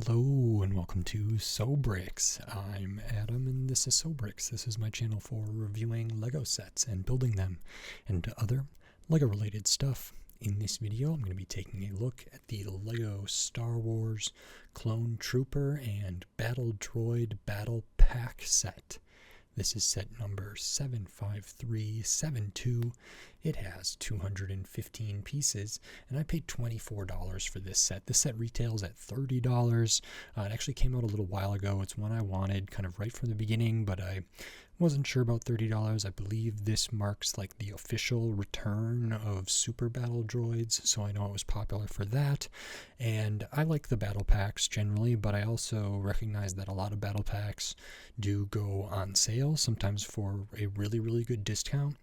Hello and welcome to Sobrix. I'm Adam and this is Sobrix. This is my channel for reviewing Lego sets and building them and other Lego related stuff. In this video I'm going to be taking a look at the Lego Star Wars Clone Trooper and Battle Droid Battle Pack set. This is set number 75372. It has 215 pieces, and I paid $24 for this set. This set retails at $30. It actually came out a little while ago. It's one I wanted kind of right from the beginning, but I wasn't sure about $30. I believe this marks like the official return of Super Battle Droids, so I know it was popular for that. And I like the battle packs generally, but I also recognize that a lot of battle packs do go on sale, sometimes for a really good discount.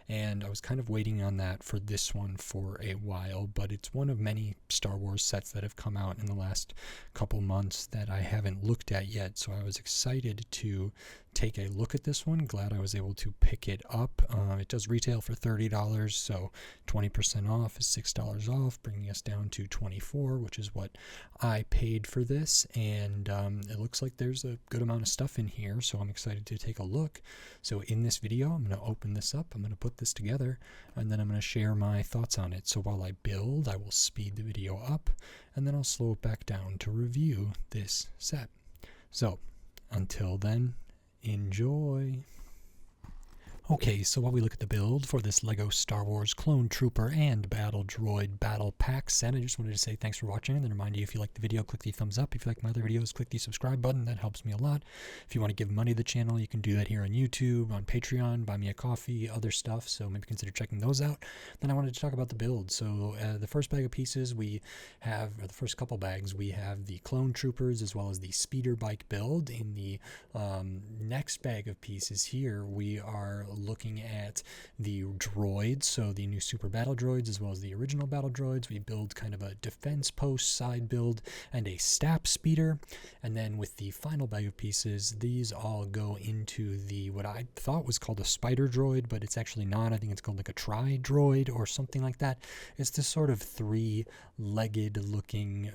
And I was kind of waiting on that for this one for a while, but it's one of many Star Wars sets that have come out in the last couple months that I haven't looked at yet, so I was excited to take a look at this one. Glad I was able to pick it up. It does retail for $30, so 20% off is $6 off, bringing us down to $24, which is what I paid for this. And it looks like there's a good amount of stuff in here, so I'm excited to take a look. So in this video, I'm going to open this up, I'm going to put this together, and then I'm going to share my thoughts on it. So while I build, I will speed the video up, and then I'll slow it back down to review this set. So until then, enjoy. Okay, so while we look at the build for this Lego Star Wars Clone Trooper and Battle Droid Battle Pack set, I just wanted to say thanks for watching, and then remind you, if you like the video, click the thumbs up. If you like my other videos, click the subscribe button. That helps me a lot. If you want to give money to the channel, you can do that here on YouTube, on Patreon, buy me a coffee, other stuff, so maybe consider checking those out. Then I wanted to talk about the build. So the first bag of pieces we have, or the first couple bags, we have the Clone Troopers as well as the speeder bike build. In the next bag of pieces here, we are looking at the droids, so the new Super Battle Droids as well as the original Battle Droids. We build kind of a defense post side build and a STAP speeder. And then with the final bag of pieces, these all go into the what I thought was called a spider droid, but it's actually not. I think it's called like a tri-droid or something like that. It's this sort of three-legged looking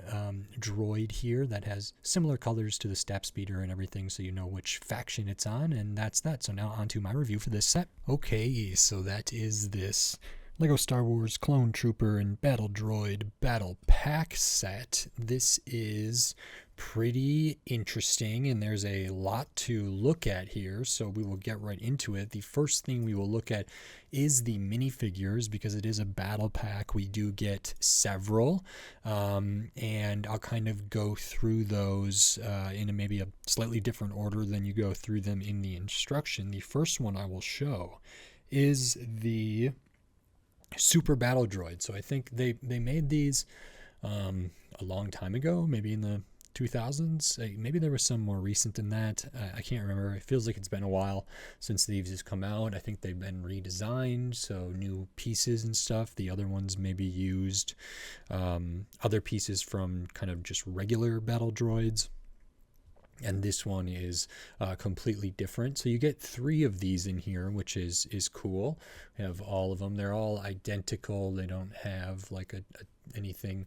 droid here that has similar colors to the STAP speeder and everything, so you know which faction it's on. And that's that. So now on to my review for this set. Okay, so that is this Lego Star Wars Clone Trooper and Battle Droid Battle Pack set. This is pretty interesting, and there's a lot to look at here, so we will get right into it. The first thing we will look at is the minifigures, because it is a battle pack. We do get several, and I'll kind of go through those in maybe a slightly different order than you go through them in the instruction. The first one I will show is the Super Battle Droid. So I think they made these a long time ago, maybe in the 2000s. Maybe there was some more recent than that. I can't remember. It feels like it's been a while since these has come out. I think they've been redesigned, so new pieces and stuff. The other ones maybe used other pieces from kind of just regular battle droids. And this one is completely different. So you get 3 of these in here, which is cool. We have all of them. They're all identical. They don't have like anything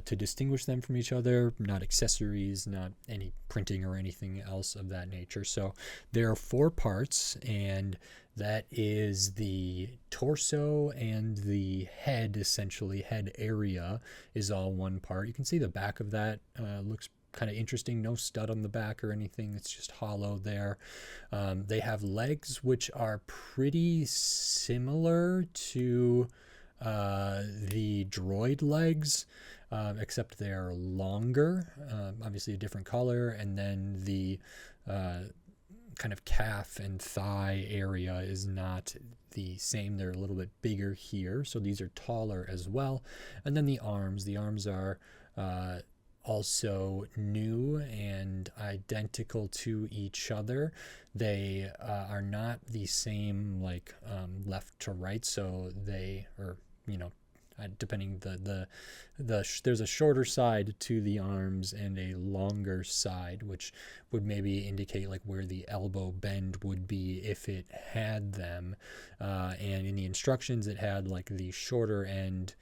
to distinguish them from each other, not accessories, not any printing or anything else of that nature. So there are 4 parts, and that is the torso and the head, essentially. Head area is all one part. You can see the back of that looks kind of interesting. No stud on the back or anything. It's just hollow there. They have legs which are pretty similar to the droid legs, except they're longer, obviously a different color. And then the kind of calf and thigh area is not the same. They're a little bit bigger here, so these are taller as well. And then the arms are also new and identical to each other. They are not the same, like left to right, so they are, depending there's a shorter side to the arms and a longer side, which would maybe indicate like where the elbow bend would be if it had them. And in the instructions, it had like the shorter end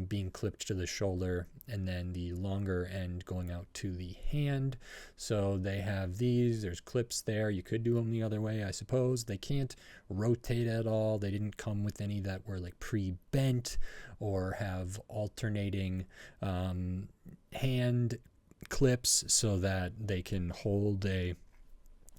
being clipped to the shoulder, and then the longer end going out to the hand. So they have these, there's clips there. You could do them the other way, I suppose. They can't rotate at all. They didn't come with any that were like pre-bent or have alternating hand clips so that they can hold a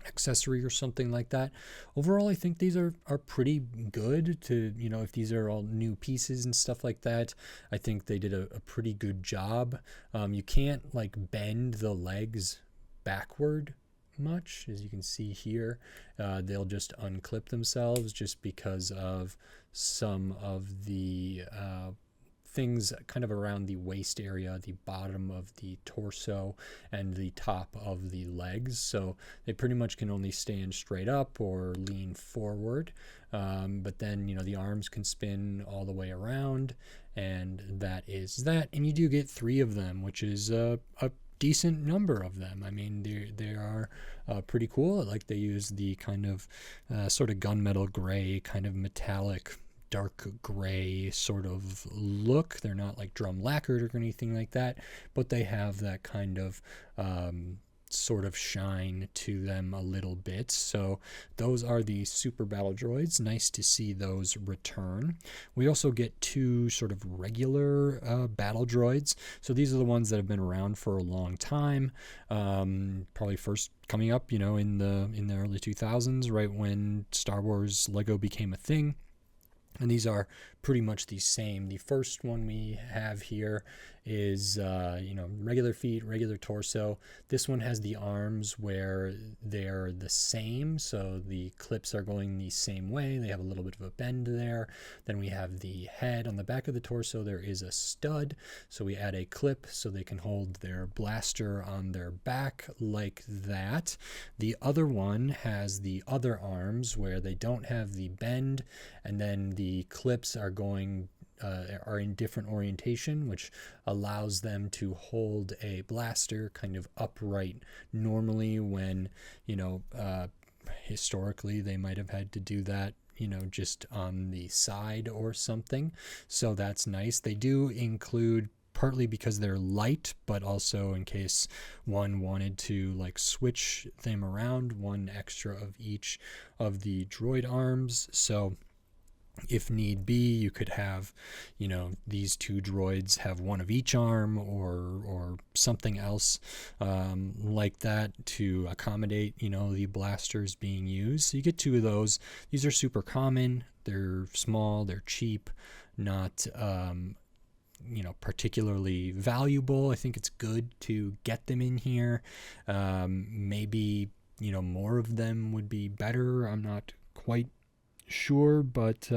accessory or something like that. Overall, I think these are pretty good to, if these are all new pieces and stuff like that, I think they did a pretty good job. You can't like bend the legs backward much, as you can see here. They'll just unclip themselves just because of some of the things kind of around the waist area, the bottom of the torso, and the top of the legs. So they pretty much can only stand straight up or lean forward. But then, the arms can spin all the way around, and that is that. And you do get 3 of them, which is a decent number of them. I mean, they are pretty cool. Like they use the kind of sort of gunmetal gray, kind of metallic dark gray sort of look. They're not like drum lacquered or anything like that, but they have that kind of sort of shine to them a little bit. So those are the Super Battle Droids. Nice to see those return. We also get 2 sort of regular battle droids. So these are the ones that have been around for a long time. Probably first coming up, in the early 2000s, right when Star Wars Lego became a thing. And these are pretty much the same. The first one we have here is, regular feet, regular torso. This one has the arms where they're the same. So the clips are going the same way. They have a little bit of a bend there. Then we have the head. On the back of the torso, there is a stud. So we add a clip so they can hold their blaster on their back like that. The other one has the other arms where they don't have the bend, and then the clips are in different orientation, which allows them to hold a blaster kind of upright. Normally when, historically they might have had to do that, just on the side or something. So that's nice. They do include, partly because they're light, but also in case one wanted to like switch them around, 1 extra of each of the droid arms. So if need be, you could have, these 2 droids have 1 of each arm or something else like that to accommodate, the blasters being used. So you get 2 of those. These are super common. They're small. They're cheap. Not, particularly valuable. I think it's good to get them in here. Maybe, more of them would be better. I'm not quite sure, but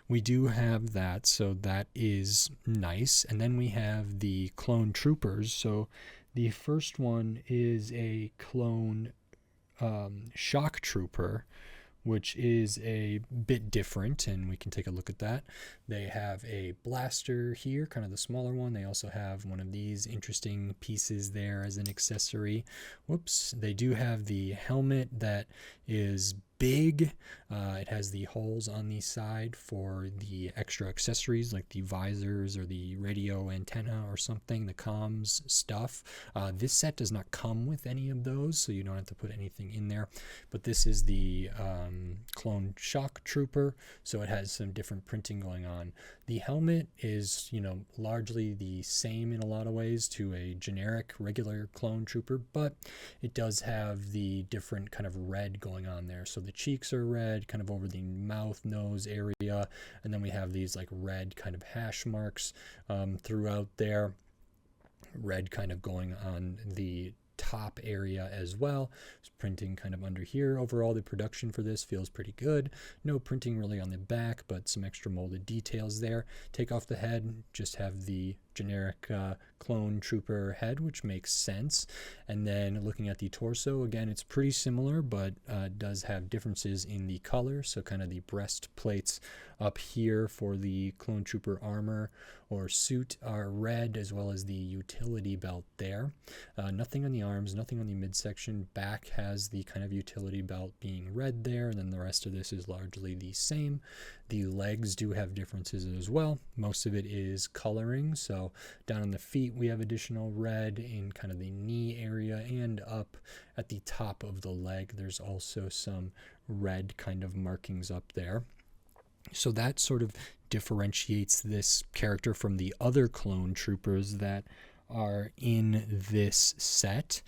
we do have that, so that is nice. And then we have the clone troopers. So the first one is a clone shock trooper, which is a bit different, and we can take a look at that. They have a blaster here, kind of the smaller one. They also have one of these interesting pieces there as an accessory. Whoops. They do have the helmet that is big. It has the holes on the side for the extra accessories like the visors or the radio antenna or something, the comms stuff. This set does not come with any of those, so you don't have to put anything in there. But this is the clone shock trooper, so it has some different printing going on. The helmet is, largely the same in a lot of ways to a generic regular clone trooper, but it does have the different kind of red going on there. So the cheeks are red, kind of over the mouth, nose area, and then we have these like red kind of hash marks throughout there. Red kind of going on the top area as well. It's printing kind of under here. Overall, the production for this feels pretty good. No printing really on the back, but some extra molded details there. Take off the head, just have the generic clone trooper head, which makes sense. And then looking at the torso, again, it's pretty similar, but does have differences in the color. So kind of the breastplates up here for the clone trooper armor or suit are red, as well as the utility belt there. Nothing on the arms, nothing on the midsection. Back has the kind of utility belt being red there, and then the rest of this is largely the same. The legs do have differences as well. Most of it is coloring. So down on the feet, we have additional red in kind of the knee area, and up at the top of the leg, there's also some red kind of markings up there. So that sort of differentiates this character from the other clone troopers that are in this set,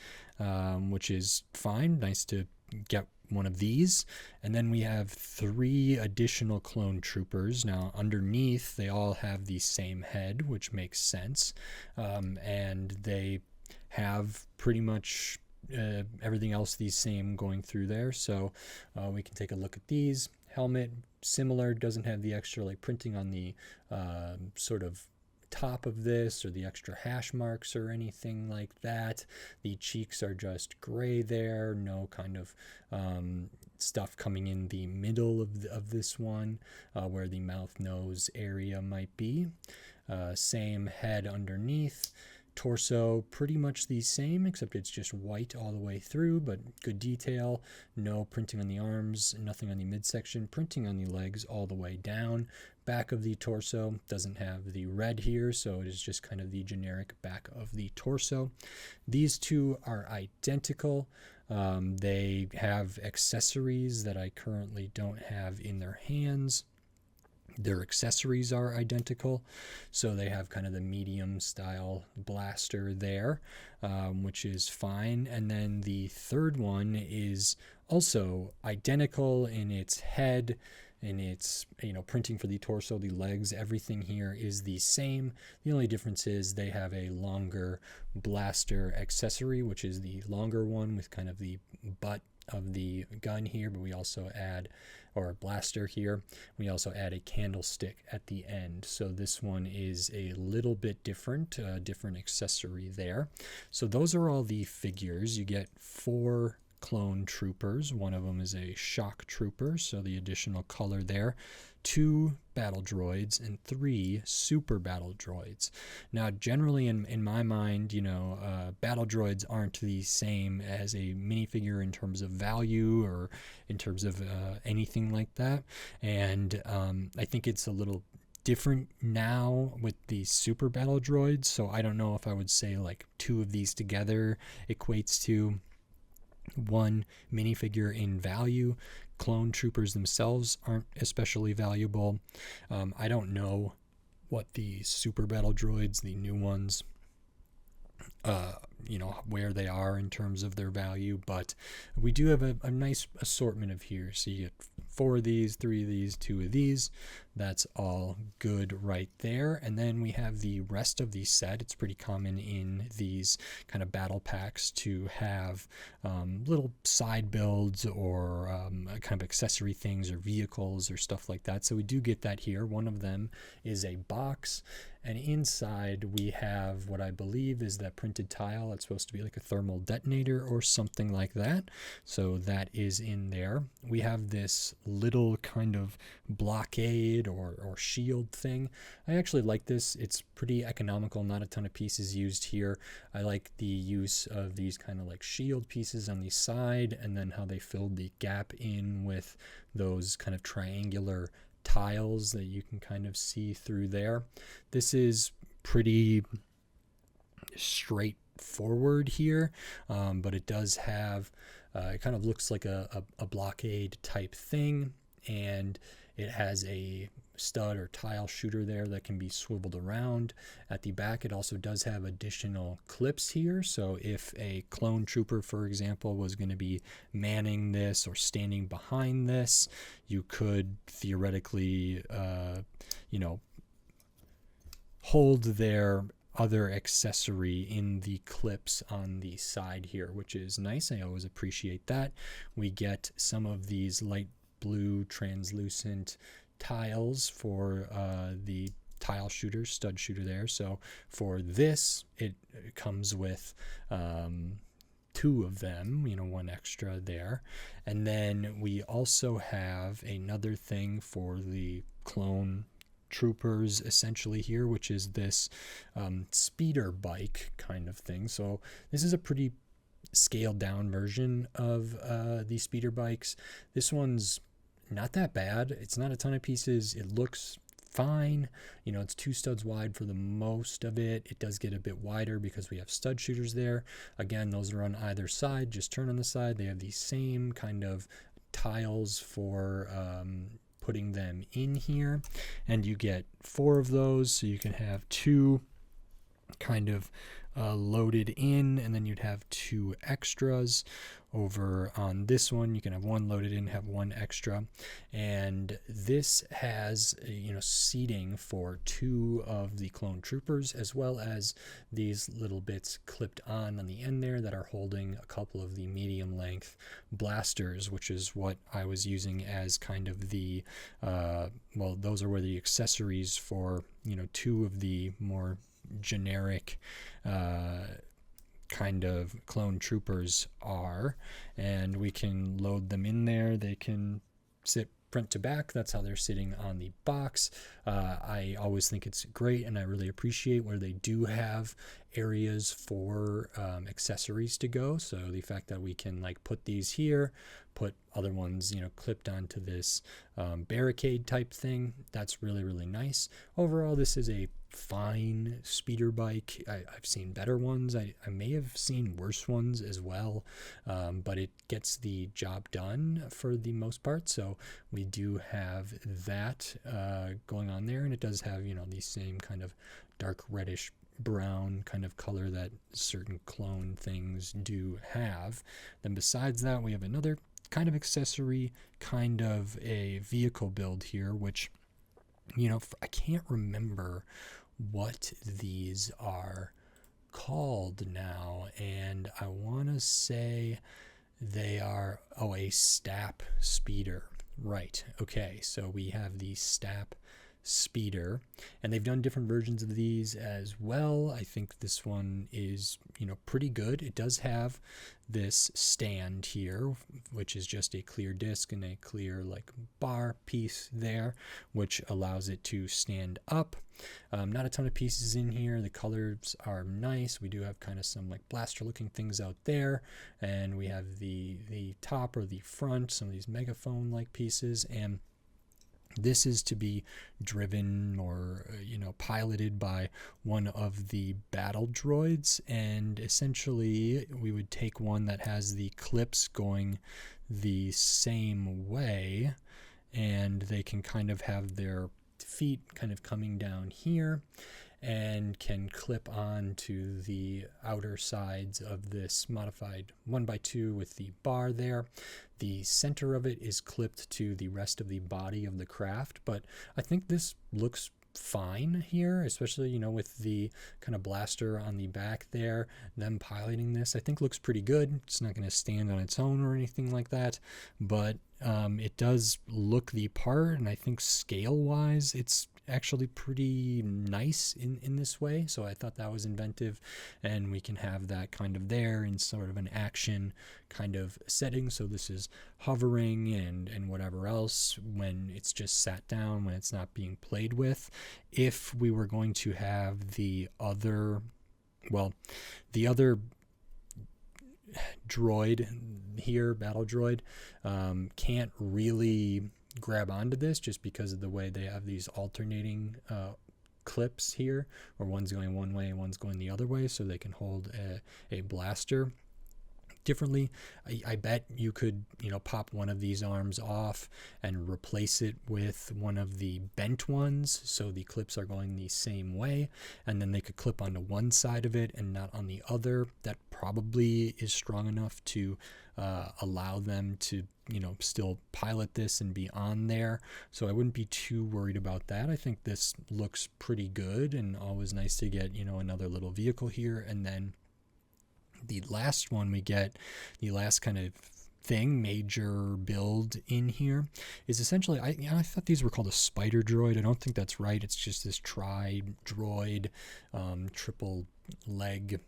which is fine. Nice to get one of these. And then we have 3 additional clone troopers. Now underneath, they all have the same head, which makes sense. And they have pretty much everything else the same going through there. So we can take a look at these. Helmet, similar, doesn't have the extra like printing on the sort of top of this or the extra hash marks or anything like that. The cheeks are just gray there, no kind of stuff coming in the middle of this one where the mouth nose area might be. Same head underneath. Torso pretty much the same, except it's just white all the way through, but good detail. No printing on the arms, nothing on the midsection, printing on the legs all the way down. Back of the torso doesn't have the red here, so it is just kind of the generic back of the torso. These two are identical. They have accessories that I currently don't have in their hands. Their accessories are identical, so they have kind of the medium style blaster there, which is fine. And then the third one is also identical in its head, in its printing for the torso, the legs, everything here is the same. The only difference is they have a longer blaster accessory, which is the longer one with kind of the butt of the gun here, but we also add, or a blaster here, we also add a candlestick at the end. So this one is a little bit different, different accessory there. So those are all the figures. You get 4 clone troopers. One of them is a shock trooper, so the additional color there. 2 battle droids and 3 super battle droids. Now, generally in my mind, battle droids aren't the same as a minifigure in terms of value or in terms of anything like that. And I think it's a little different now with the super battle droids. So I don't know if I would say like 2 of these together equates to 1 minifigure in value. Clone troopers themselves aren't especially valuable. I don't know what the super battle droids, the new ones, where they are in terms of their value, but we do have a nice assortment of here. So you get 4 of these, 3 of these, 2 of these. That's all good right there. And then we have the rest of the set. It's pretty common in these kind of battle packs to have little side builds or kind of accessory things or vehicles or stuff like that. So we do get that here. One of them is a box, and inside we have what I believe is that printed tile. It's supposed to be like a thermal detonator or something like that. So that is in there. We have this little kind of blockade or shield thing. I actually like this. It's pretty economical, not a ton of pieces used here. I like the use of these kind of like shield pieces on the side, and then how they filled the gap in with those kind of triangular tiles that you can kind of see through there. This is pretty straightforward here, but it does have it kind of looks like a blockade type thing, and it has a stud or tile shooter there that can be swiveled around. At the back, it also does have additional clips here, so if a clone trooper, for example, was going to be manning this or standing behind this, you could theoretically hold their other accessory in the clips on the side here, which is nice. I always appreciate that. We get some of these light blue translucent tiles for the tile shooter, stud shooter there. So for this, it comes with 2 of them, 1 extra there. And then we also have another thing for the clone troopers essentially here, which is this speeder bike kind of thing. So this is a pretty scaled down version of these speeder bikes. This one's not that bad. It's not a ton of pieces. It looks fine. It's 2 studs wide for the most of it. It does get a bit wider because we have stud shooters there. Again, those are on either side. Just turn on the side. They have the same kind of tiles for putting them in here, and you get 4 of those, so you can have 2 kind of loaded in, and then you'd have 2 extras. Over on this one, you can have 1 loaded in, have 1 extra, and this has seating for 2 of the clone troopers, as well as these little bits clipped on the end there that are holding a couple of the medium length blasters, which is what I was using as kind of the those are where the accessories for 2 of the more generic kind of clone troopers are, and we can load them in there. They can sit front to back. That's how they're sitting on the box. I always think it's great, and I really appreciate where they do have areas for accessories to go. So the fact that we can put these here, put other ones clipped onto this barricade type thing, that's really, really nice. Overall, this is a fine speeder bike. I've seen better ones. I may have seen worse ones as well, but it gets the job done for the most part. So we do have that going on there, and it does have the same kind of dark reddish brown kind of color that certain clone things do have. Then besides that, we have another kind of accessory, kind of a vehicle build here, which I can't remember what these are called now, and I want to say they are a Stap speeder, right? Okay, so we have the Stap speeder, and they've done different versions of these as well. I think this one is pretty good. It does have this stand here, which is just a clear disc and a clear bar piece there, which allows it to stand up. Not a ton of pieces in here. The colors are nice. We do have kind of some blaster looking things out there, and we have the top or the front, some of these megaphone like pieces, and this is to be driven or piloted by one of the battle droids, and essentially we would take one that has the clips going the same way, and they can kind of have their feet kind of coming down here and can clip on to the outer sides of this modified 1x2 with the bar there. The center of it is clipped to the rest of the body of the craft, but I think this looks fine here, especially with the kind of blaster on the back there. Them piloting this, I think, looks pretty good. It's not going to stand on its own or anything like that, but it does look the part, and I think scale wise it's actually pretty nice in this way. So I thought that was inventive, and we can have that kind of there in sort of an action kind of setting. So this is hovering and whatever else when it's just sat down, when it's not being played with. If we were going to have the other droid here, battle droid, can't really grab onto this just because of the way they have these alternating clips here, where one's going one way and one's going the other way, so they can hold a blaster differently. I bet you could pop one of these arms off and replace it with one of the bent ones, so the clips are going the same way, and then they could clip onto one side of it and not on the other. That probably is strong enough to allow them to still pilot this and be on there. So I wouldn't be too worried about that. I think this looks pretty good, and always nice to get another little vehicle here. And then the last one we get, the last kind of major build in here is essentially, I thought these were called a spider droid. I don't think that's right. It's just this droid, triple leg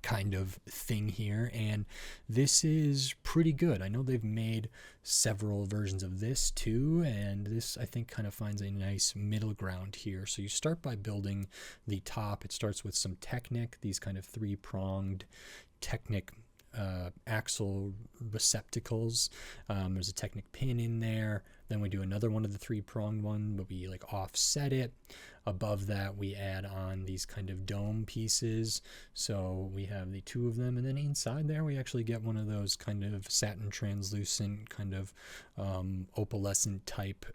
kind of thing here, and this is pretty good. I know they've made several versions of this too, and this I think kind of finds a nice middle ground here. So you start by building the top. It starts with some Technic, these kind of three-pronged Technic axle receptacles. There's a Technic pin in there. Then we do another one of the three-pronged one, but we like offset it. Above that, we add on these kind of dome pieces. So we have the two of them, and then inside there, we actually get one of those kind of satin translucent kind of opalescent type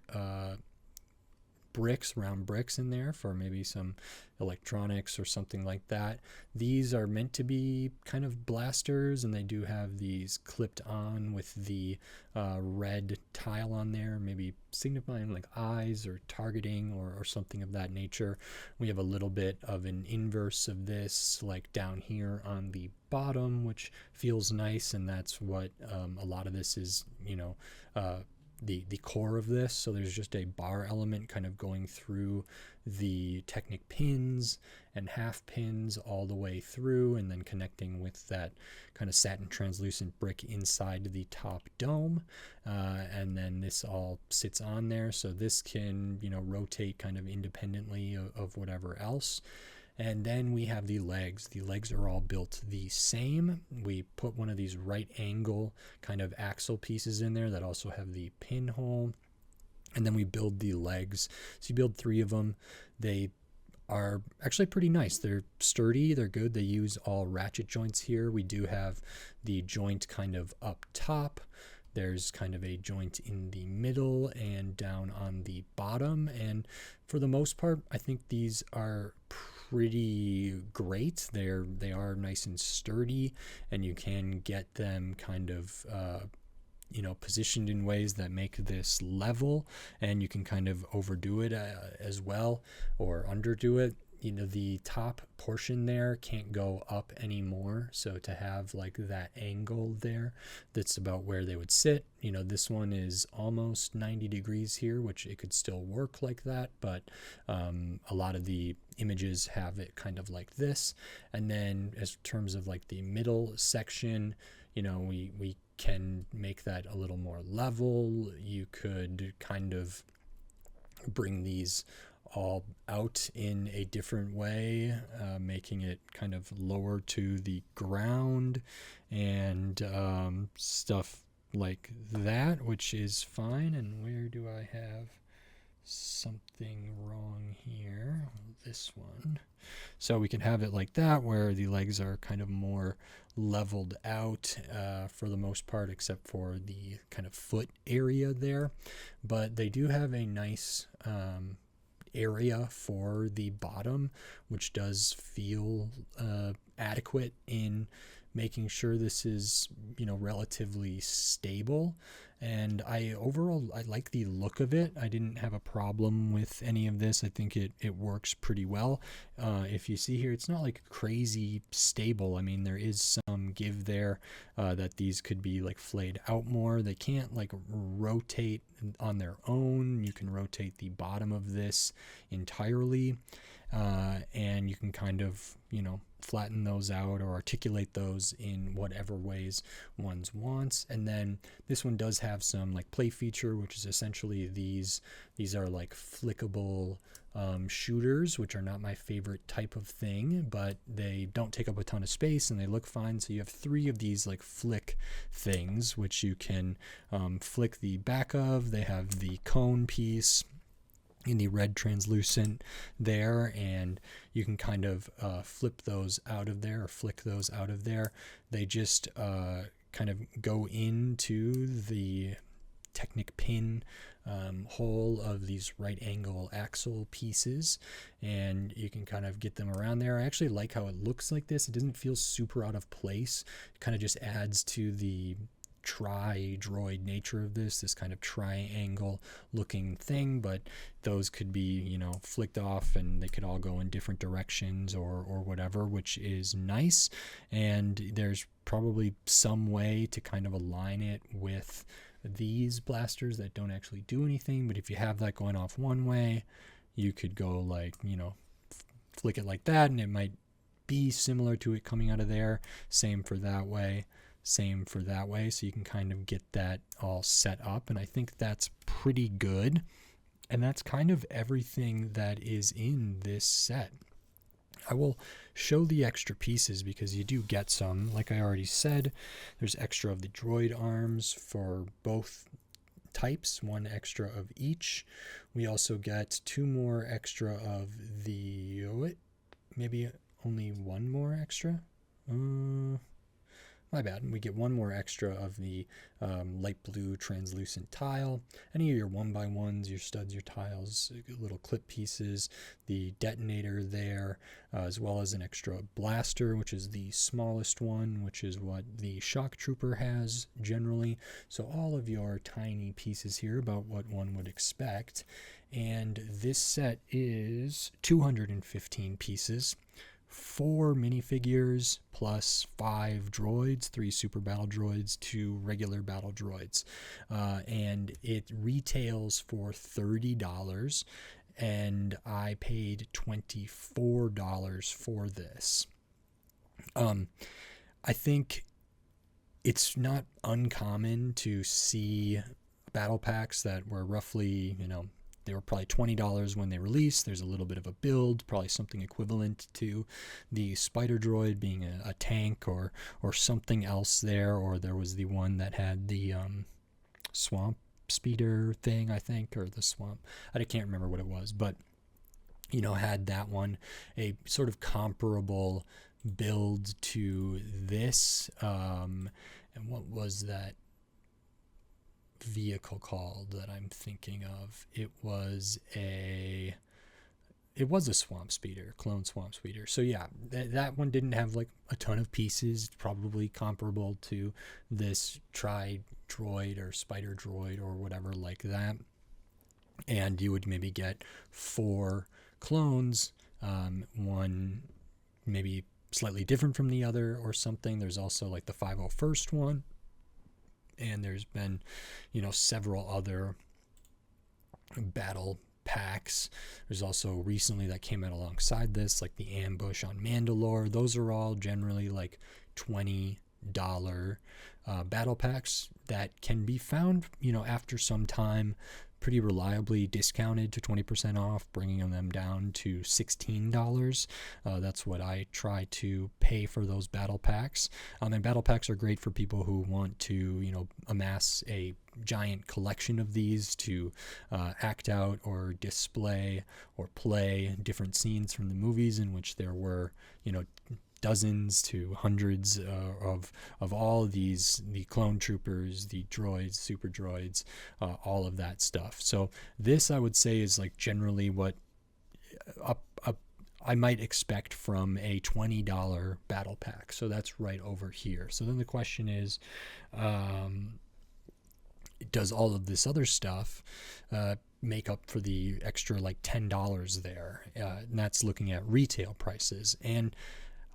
round bricks in there for maybe some electronics or something like that. These are meant to be kind of blasters, and they do have these clipped on with the red tile on there, maybe signifying like eyes or targeting or something of that nature. We have a little bit of an inverse of this like down here on the bottom, which feels nice, and that's what a lot of this is, the core of this. So there's just a bar element kind of going through the Technic pins and half pins all the way through, and then connecting with that kind of satin translucent brick inside the top dome, and then this all sits on there, so this can rotate kind of independently of whatever else. And then we have the legs. The legs are all built the same. We put one of these right angle kind of axle pieces in there that also have the pinhole. And then we build the legs. So you build 3 of them. They are actually pretty nice. They're sturdy, they're good. They use all ratchet joints here. We do have the joint kind of up top. There's kind of a joint in the middle and down on the bottom. And for the most part, I think these are pretty great. They are nice and sturdy, and you can get them kind of positioned in ways that make this level, and you can kind of overdo it as well or underdo it. The top portion there can't go up anymore, so to have like that angle there, that's about where they would sit. This one is almost 90 degrees here, which it could still work like that, but a lot of the images have it kind of like this. And then as terms of like the middle section, we can make that a little more level. You could kind of bring these all out in a different way, making it kind of lower to the ground and stuff like that, which is fine. And where do I have something wrong here? This one. So we can have it like that, where the legs are kind of more leveled out for the most part, except for the kind of foot area there. But they do have a nice area for the bottom, which does feel adequate in making sure this is relatively stable. And I like the look of it. I didn't have a problem with any of this. I think it works pretty well. If you see here, it's not like crazy stable. I mean, there is some give there that these could be like flayed out more. They can't like rotate on their own. You can rotate the bottom of this entirely, and you can kind of flatten those out or articulate those in whatever ways one wants. And then this one does have some like play feature, which is essentially these are like flickable shooters, which are not my favorite type of thing, but they don't take up a ton of space and they look fine. So you have 3 of these like flick things, which you can flick the back of. They have the cone piece in the red translucent there, and you can kind of flip those out of there or flick those out of there. They just kind of go into the Technic pin hole of these right angle axle pieces, and you can kind of get them around there. I actually like how it looks like this. It doesn't feel super out of place. It kind of just adds to the tri-droid nature of this kind of triangle looking thing, but those could be, you know, flicked off and they could all go in different directions or whatever, which is nice. And there's probably some way to kind of align it with these blasters that don't actually do anything, but if you have that going off one way, you could go like, you know, flick it like that and it might be similar to it coming out of there. Same for that way, same for that way. So you can kind of get that all set up, and I think that's pretty good. And that's kind of everything that is in this set. I will show the extra pieces because you do get some. Like I already said, there's extra of the droid arms for both types, one extra of each. We also get 2 more extra of the, maybe only 1 more extra. My bad. We get 1 more extra of the light blue translucent tile. Any of your 1x1s, your studs, your tiles, little clip pieces, the detonator there, as well as an extra blaster, which is the smallest one, which is what the shock trooper has generally. So all of your tiny pieces here, about what one would expect. And this set is 215 pieces. 4 minifigures plus 5 droids, 3 super battle droids, 2 regular battle droids. And it retails for $30, and I paid $24 for this. I think it's not uncommon to see battle packs that were roughly, you know, they were probably $20 when they released. There's a little bit of a build, probably something equivalent to the Spider Droid being a tank or something else there. Or there was the one that had the swamp speeder thing, I think, or the swamp. I can't remember what it was, but, you know, had that one, a sort of comparable build to this. And what was that vehicle called that I'm thinking of? It was a swamp speeder, clone swamp speeder. So yeah, that one didn't have like a ton of pieces, probably comparable to this tri droid or spider droid or whatever like that. And you would maybe get 4 clones, one maybe slightly different from the other or something. There's also like the 501st one. And there's been, you know, several other battle packs. There's also recently that came out alongside this, like the Ambush on Mandalore. Those are all generally like $20 battle packs that can be found, you know, after some time, pretty reliably discounted to 20% off, bringing them down to $16. That's what I try to pay for those battle packs. And battle packs are great for people who want to, you know, amass a giant collection of these to act out or display or play different scenes from the movies in which there were, you know, dozens to hundreds of all these, the clone troopers, the droids, super droids, all of that stuff. So this, I would say, is like generally what I might expect from a $20 battle pack. So that's right over here. So then the question is, does all of this other stuff make up for the extra like $10 there? And that's looking at retail prices. And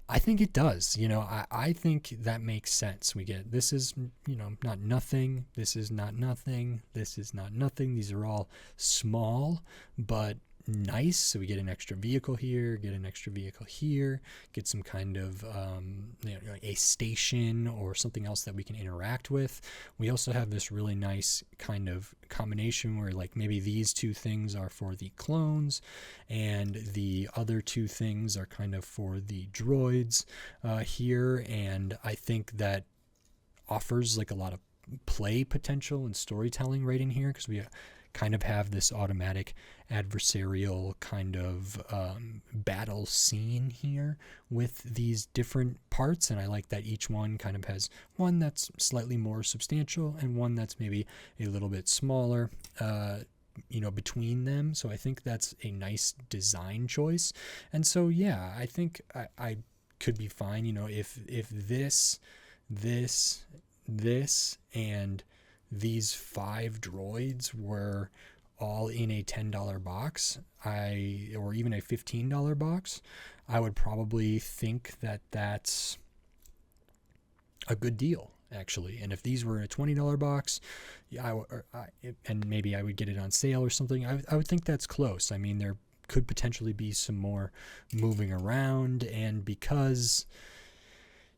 I think it does. You know, I think that makes sense. We get, this is, you know, not nothing. This is not nothing. This is not nothing. These are all small, but nice. So we get an extra vehicle here, get an extra vehicle here, get some kind of you know, a station or something else that we can interact with. We also have this really nice kind of combination where like maybe these 2 things are for the clones and the other 2 things are kind of for the droids here. And I think that offers like a lot of play potential and storytelling right in here, because we kind of have this automatic adversarial kind of battle scene here with these different parts. And I like that each one kind of has one that's slightly more substantial and one that's maybe a little bit smaller, you know, between them. So I think that's a nice design choice. And so, yeah, I think I could be fine, you know, if this this and these 5 droids were all in a $10 box, or even a $15 box, I would probably think that that's a good deal, actually. And if these were in a $20 box, and maybe I would get it on sale or something, I would think that's close. I mean, there could potentially be some more moving around, and because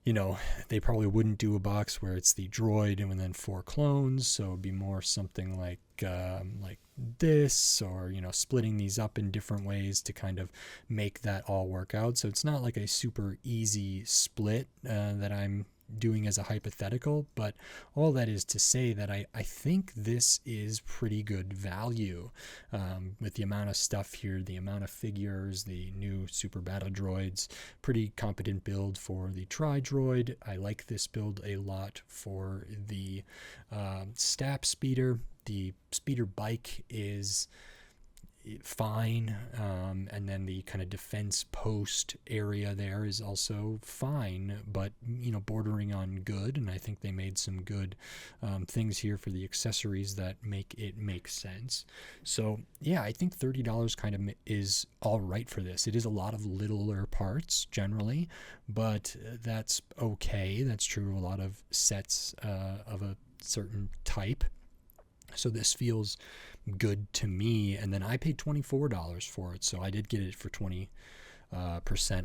they probably wouldn't do a box where it's the droid and then 4 clones, so it'd be more something like this, or splitting these up in different ways to kind of make that all work out. So it's not like a super easy split that I'm doing as a hypothetical, but all that is to say that I think this is pretty good value with the amount of stuff here, the amount of figures, the new super battle droids. Pretty competent build for the Droid. I like this build a lot for the Stap Speeder. The speeder bike is fine, and then the kind of defense post area there is also fine, but bordering on good. And I think they made some good things here for the accessories that make it make sense. So yeah, I think $30 kind of is all right for this. It is a lot of littler parts generally, but that's okay. That's true of a lot of sets of a certain type. So this feels good to me. And then I paid $24 for it, so I did get it for 20%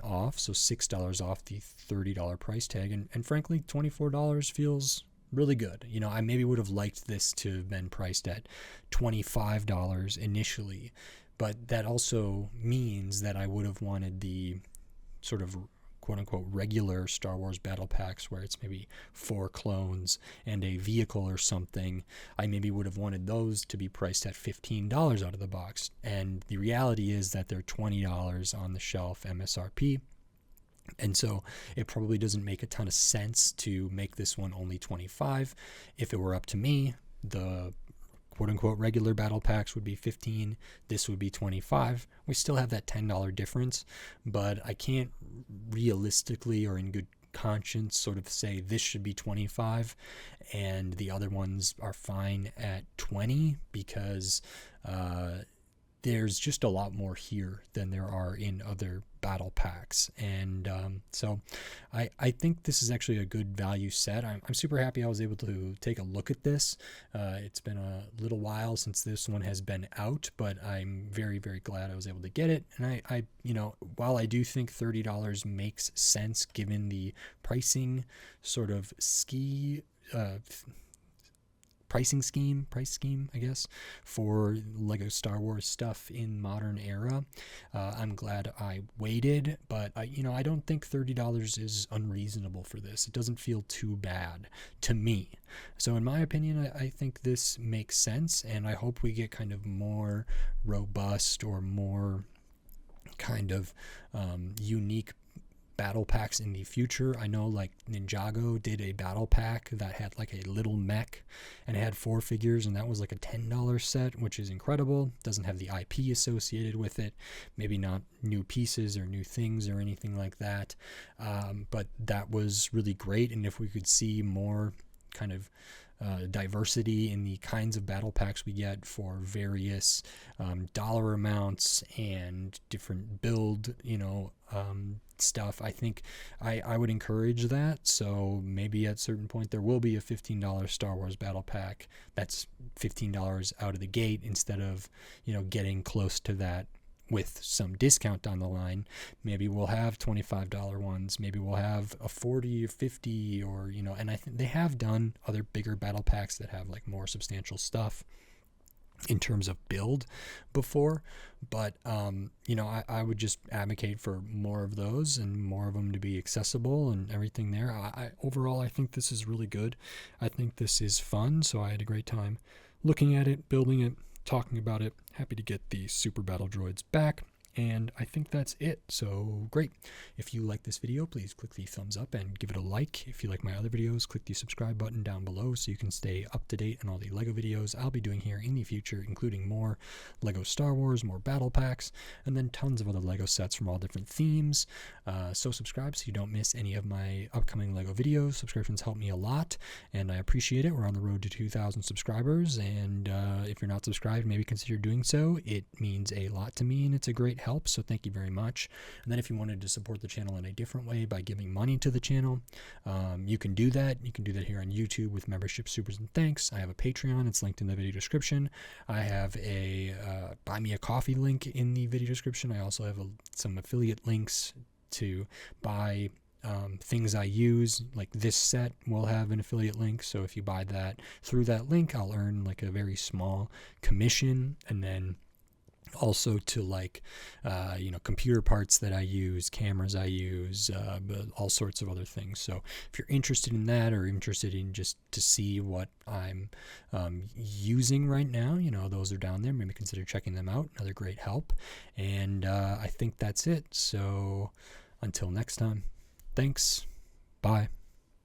off, so $6 off the $30 price tag. And frankly, $24 feels really good. I maybe would have liked this to have been priced at $25 initially, but that also means that I would have wanted the sort of quote-unquote regular Star Wars battle packs where it's maybe 4 clones and a vehicle or something. I maybe would have wanted those to be priced at $15 out of the box, and the reality is that they're $20 on the shelf MSRP. And so it probably doesn't make a ton of sense to make this one only $25. If it were up to me, the quote-unquote regular battle packs would be $15. This would be $25. We still have that $10 difference, but I can't realistically or in good conscience sort of say this should be $25 and the other ones are fine at $20, because there's just a lot more here than there are in other battle packs. And so I think this is actually a good value set. I'm super happy I was able to take a look at this. It's been a little while since this one has been out, but I'm very, very glad I was able to get it. And I while I do think $30 makes sense given the pricing sort of price scheme, I guess, for Lego Star Wars stuff in modern era. I'm glad I waited, but I don't think $30 is unreasonable for this. It doesn't feel too bad to me. So in my opinion, I think this makes sense, and I hope we get kind of more robust or more kind of unique battle packs in the future. I know like Ninjago did a battle pack that had like a little mech and it had 4 figures, and that was like a $10 set, which is incredible. Doesn't have the IP associated with it, maybe not new pieces or new things or anything like that, but that was really great. And if we could see more kind of diversity in the kinds of battle packs we get for various dollar amounts and different build stuff, I think I would encourage that. So maybe at a certain point there will be a $15 Star Wars battle pack that's $15 out of the gate, instead of getting close to that with some discount down the line. Maybe we'll have $25 ones, maybe we'll have a 40 or 50, or and I think they have done other bigger battle packs that have like more substantial stuff in terms of build before, but I would just advocate for more of those and more of them to be accessible and everything there. Overall I think this is really good. I think this is fun, so I had a great time looking at it, building it, talking about it. Happy to get the Super Battle Droids back. And I think that's it. So great. If you like this video, please click the thumbs up and give it a like. If you like my other videos, click the subscribe button down below so you can stay up to date on all the LEGO videos I'll be doing here in the future, including more LEGO Star Wars, more battle packs, and then tons of other LEGO sets from all different themes. So subscribe so you don't miss any of my upcoming LEGO videos. Subscriptions help me a lot, and I appreciate it. We're on the road to 2,000 subscribers, and if you're not subscribed, maybe consider doing so. It means a lot to me, and it's a great help, so thank you very much. And then if you wanted to support the channel in a different way by giving money to the channel, you can do that. You can do that here on YouTube with membership supers and thanks. I have a Patreon. It's linked in the video description. I have a buy me a coffee link in the video description. I also have some affiliate links to buy things I use, like this set will have an affiliate link. So if you buy that through that link, I'll earn like a very small commission. And then also to like computer parts that I use, cameras I use, but all sorts of other things. So if you're interested in that, or interested in just to see what I'm using right now, those are down there. Maybe consider checking them out. Another great help. And I think that's it. So until next time, thanks. Bye.